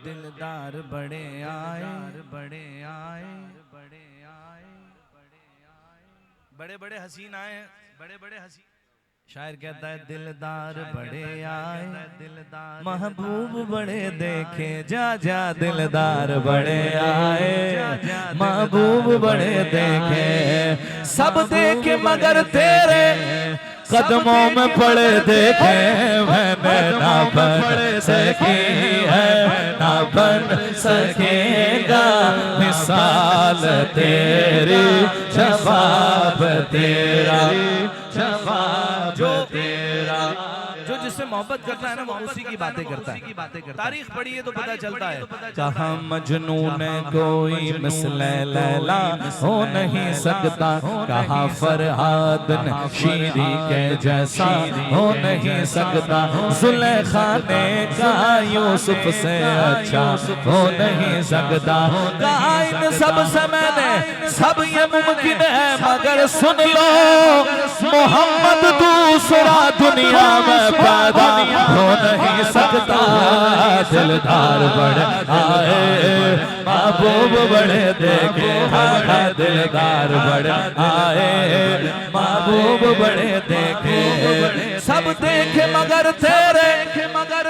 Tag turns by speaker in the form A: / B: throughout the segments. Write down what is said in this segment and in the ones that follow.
A: दिलदार बड़े आए, बड़े आए, बड़े आए, बड़े बड़े हसीन आए, बड़े बड़े हसीन। शायर कहता है दिलदार बड़े आए, दिलदार महबूब बड़े देखे जा जा, दिलदार बड़े आए, महबूब बड़े देखे, सब देखे मगर तेरे कदमों में पड़े देखे, मैंने ना बन सकी है, ना बन सकेगा मिसाल तेरी, जवाब तेरा, जवाब तेरा। जो जिससे मोहब्बत करता है ना वो उसी की बातें करता है। तारीख पढ़ी है तो पता चलता है। कहा मजनू ने कोई मिसले लैला हो नहीं सकता, कहा फरहाद ने शीरी के जैसा हो नहीं सकता, जुलेखा ने कहा यूसुफ से अच्छा हो नहीं सकता, कहा इन सब से मैंने सब ये मुमकिन है मगर सुन लो मोहम्मद दूसरा दुनिया में पैदा हो नहीं सकता। दिलदार बड़े आए, महबूब बड़े देखे, दिलदार बड़े आए, महबूब बड़े देखे, सब देखे मगर तेरे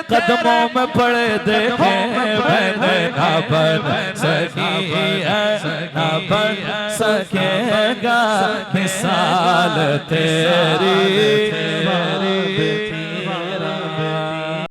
A: कदमों में पड़े देखे, मैंने ना बन सकी है, ना बन सकेगा मिसाल तेरी,